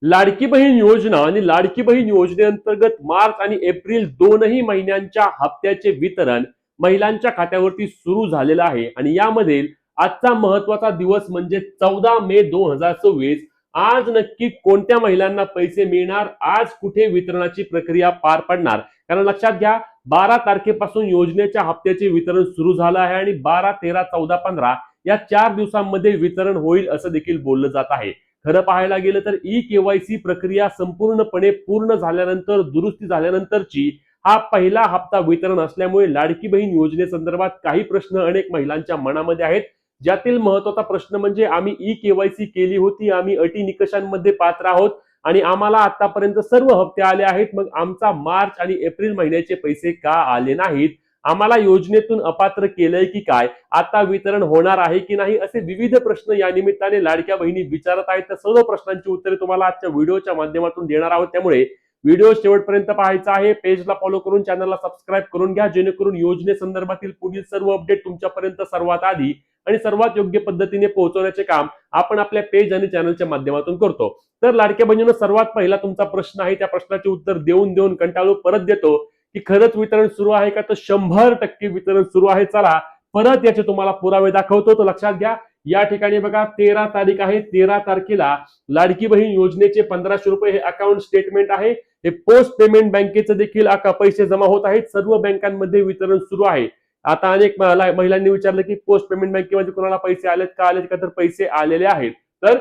लाडकी बहीण योजना आणि लाडकी बहीण योजनेअंतर्गत मार्च आणि एप्रिल दोनही महिन्यांच्या हप्त्याचे वितरण महिलांच्या खात्यावरती सुरू झालेलं आहे आणि यामध्ये आजचा महत्वाचा दिवस म्हणजे 14 मे 2024. आज नक्की कोणत्या महिलांना पैसे मिळणार, आज कुठे वितरणाची प्रक्रिया पार पडणार? कारण लक्षात घ्या, 12 तारखेपासून योजनेच्या हप्त्याचे वितरण सुरू झालं आहे आणि 12, 13, 14, 15 या 4 दिवसांमध्ये वितरण होईल असं देखील बोललं जात आहे. खरं पाहायला गेलं तर ई-केवायसी प्रक्रिया संपूर्णपणे पूर्ण झाल्यानंतर, दुरुस्ती झाल्यानंतरची हा पहिला हप्ता वितरण असल्यामुळे लाडकी बहीण योजनेसंदर्भात काही प्रश्न अनेक महिलांच्या मनामध्ये आहेत. ज्यातील महत्वाचा प्रश्न म्हणजे आम्ही ई-केवायसी केली होती, आम्ही अटी निकषांमध्ये पात्र आहोत आणि आम्हाला आतापर्यंत सर्व हप्ते आले आहेत, मग आमचा मार्च आणि एप्रिल महिन्याचे पैसे का आले नाहीत? आम्हाला योजनेतून अपात्र केलंय की काय? आता वितरण होणार आहे की नाही? असे विविध प्रश्न या निमित्ताने लाडक्या बहिणी विचारत आहेत. तर सर्व प्रश्नांची उत्तरे तुम्हाला आजच्या व्हिडिओच्या माध्यमातून देणार आहोत, त्यामुळे व्हिडिओ शेवटपर्यंत पाहायचा आहे. पेजला फॉलो करून चॅनलला सबस्क्राईब करून घ्या, जेणेकरून योजनेसंदर्भातील पुढील सर्व अपडेट तुमच्यापर्यंत सर्वात आधी आणि सर्वात योग्य पद्धतीने पोहोचवण्याचे काम आपण आपल्या पेज आणि चॅनलच्या माध्यमातून करतो. तर लाडक्या बहिणींनो, सर्वात पहिला तुमचा प्रश्न आहे, त्या प्रश्नाचे उत्तर देऊन देऊन कंटाळू, परत देतो की खरंच वितरण सुरू आहे का? तर 100% वितरण सुरू आहे. चला परत याचे तुम्हाला पुरावे दाखवतो. तर लक्षात घ्या, या ठिकाणी बघा 13 तारीख आहे. 13 तारखेला लाडकी बहीण योजनेचे 1500 रुपये हे अकाउंट स्टेटमेंट आहे. हे पोस्ट पेमेंट बँकेचे देखील पैसे जमा होत आहेत. सर्व बँकांमध्ये वितरण सुरू आहे. आता अनेक महिलांनी विचारलं की पोस्ट पेमेंट बँकेमध्ये कोणाला पैसे आलेत का? आलेत का? तर पैसे आलेले आहेत. तर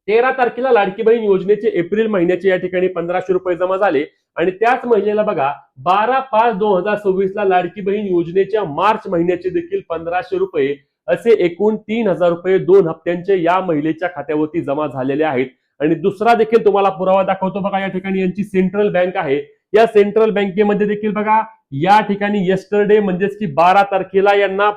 13 तारखेला लाडकी बहीण योजनेचे एप्रिल महिन्याचे या ठिकाणी 1500 रुपये जमा झाले आणि त्याच महिन्याला बघा 12/5/2026 ला लाडकी बहीण योजनेच्या मार्च महिन्याचे देखील 1500 रुपये असे एकूण 3000 रुपये 2 हप्त्यांचे या महिलेच्या खात्यावरती जमा झालेले आहेत. आणि दुसरा देखील तुम्हाला पुरावा दाखवतो. बघा, या ठिकाणी यांची सेंट्रल बँक आहे. या सेंट्रल बँकेमध्ये देखील बघा या ठिकाणी येस्टरडे म्हणजेच की 12 तारखेला यांना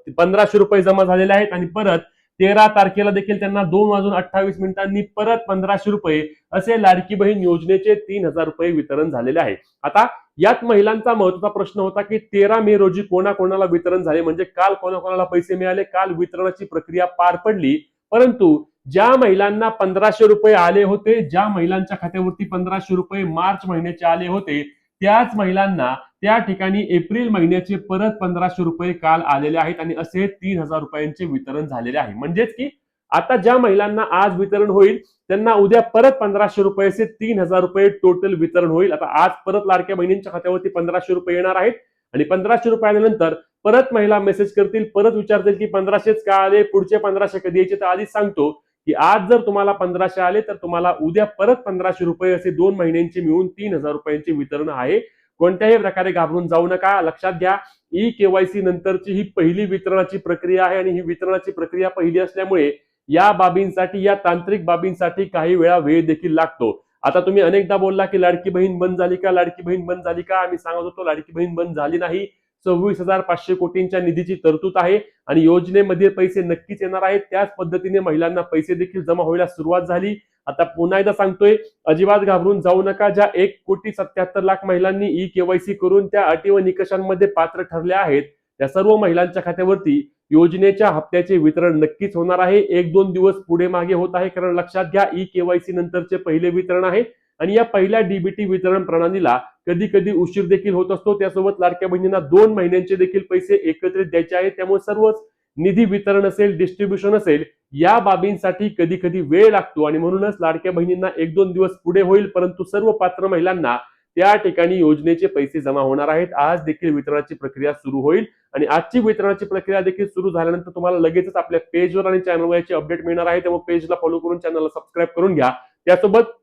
1500 रुपये जमा झालेले आहेत आणि परत 13 तारखेला देखील त्यांना 2:28 परत 1500 रुपये असे लाडकी बहीण योजनेचे 3000 रुपये वितरण झालेले आहे. आता यात महिलांचा महत्त्वाचा प्रश्न होता की 13 मे रोजी कोणाकोणाला वितरण झाले, म्हणजे काल कोणाकोणाला पैसे मिळाले, काल वितरणाची प्रक्रिया पार पडली. परंतु ज्या महिलांना 1500 रुपये आले होते, ज्या महिलांच्या खात्यावरती 1500 रुपये मार्च महिन्याचे आले होते, त्याच महिलांना त्या ठिकाणी एप्रिल महिन्याचे परत 1500 रुपये काल आलेले आहेत आणि असे 3000 रुपयांचे वितरण झालेले आहे. म्हणजेच की आता ज्या महिलांना आज वितरण होईल त्यांना उद्या परत 1500 रुपयाचे 3000 रुपये टोटल वितरण होईल. आता आज परत लाडक्या बहिणींच्या खात्यावरती 1500 रुपये येणार आहेत आणि 1500 रुपये आल्यानंतर परत महिला मेसेज करतील, परत विचारतील की 1500च का आले, पुढचे 1500 कधी यायचे? तर आधीच सांगतो की आज जर तुम्हाला 1500 आले तर तुम्हाला उद्या परत 1500 रुपये असे 2 महिन्यांचे मिळून 3000 रुपयांचे वितरण आहे. कोणत्याही प्रकारे घाबरून जाऊ नका. लक्षात घ्या, ई-केवायसी नंतरची ही पहिली वितरणाची प्रक्रिया आहे आणि ही वितरणाची प्रक्रिया पहिली असल्यामुळे या बाबींसाठी, या तांत्रिक बाबींसाठी काही वेळा वेळ देखील लागतो. आता तुम्ही अनेकदा बोलला की लाडकी बहीण बंद झाली का, लाडकी बहीण बंद झाली का? आम्ही सांगत होतो लाडकी बहीण बंद झाली नाही. 26,500 कोटींच्या निधीची तरतूद आहे आणि योजनेमध्ये पैसे नक्कीच येणार आहेत. त्याच पद्धतीने महिलांना पैसे देखील जमा व्हायला सुरुवात झाली. आता पुन्हा एकदा सांगतोय, अजिबात घाबरून जाऊ नका. ज्या 1,77,00,000 महिलांनी ई-केवायसी करून त्या अटी व निकषांमध्ये पात्र ठरल्या आहेत, त्या सर्व महिलांच्या खात्यावरती योजनेच्या हप्त्याचे वितरण नक्कीच होणार आहे. 1-2 दिवस पुढे मागे होत आहे, कारण लक्षात घ्या, ई-केवायसी नंतरचे पहिले वितरण आहे आणि या पहिल्या डीबीटी वितरण प्रणालीला कधी कधी उशीर देखील होत असतो. त्यासोबत लाडक्या बहिणींना 2 महिन्यांचे देखील पैसे एकत्रित द्यायचे आहेत. त्यामुळे सर्वच निधी वितरण असेल, डिस्ट्रीब्युशन असेल, या बाबींसाठी कधी कधी वेळ लागतो आणि म्हणूनच लाडक्या बहिणींना 1-2 दिवस पुढे होईल, परंतु सर्व पात्र महिलांना त्या ठिकाणी योजनेचे पैसे जमा होणार आहेत. आज देखील वितरणाची प्रक्रिया सुरू होईल आणि आजची वितरणाची प्रक्रिया देखील सुरू झाल्यानंतर तुम्हाला लगेचच आपल्या पेजवर आणि चॅनलवर याची अपडेट मिळणार आहे. त्यामुळे पेजला फॉलो करून चॅनलला सबस्क्राईब करून घ्या. त्यासोबत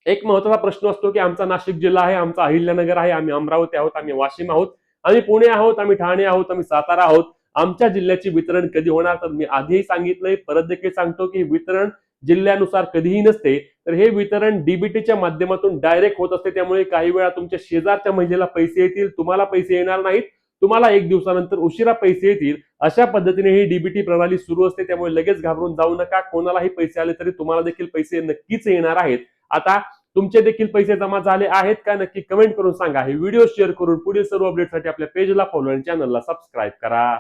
एक महत्त्वाचा प्रश्न असतो की आमचा नाशिक जिल्हा आहे, आमचा अहिल्यानगर आहे, आम्ही अमरावती आहोत, आम्ही वाशिम आहोत, आम्ही पुणे आहोत, आम्ही ठाणे आहोत, आम्ही सातारा आहोत, आमच्या जिल्ह्याचे वितरण कधी होणार? तर मी आधीही सांगितलंय, परत देखील सांगतो की वितरण जिल्ह्यानुसार कधीही नसते, तर हे वितरण डीबीटीच्या माध्यमातून डायरेक्ट होत असते. त्यामुळे काही वेळा तुमच्या शेजारच्या महिलेला पैसे येतील, तुम्हाला पैसे येणार नाहीत, तुम्हाला 1 दिवसानंतर उशिरा पैसे येतील. अशा पद्धतीने ही डीबीटी प्रणाली सुरू असते. त्यामुळे लगेच घाबरून जाऊ नका. कोणालाही पैसे आले तरी तुम्हाला देखील पैसे नक्कीच येणार आहेत. आता तुमचे देखील पैसे जमा झाले आहेत का? नक्की कमेंट करून सांगा. हे व्हिडिओ शेअर करून पुढील सर्व अपडेटसाठी आपल्या पेजला फॉलो आणि चॅनलला सबस्क्राईब करा.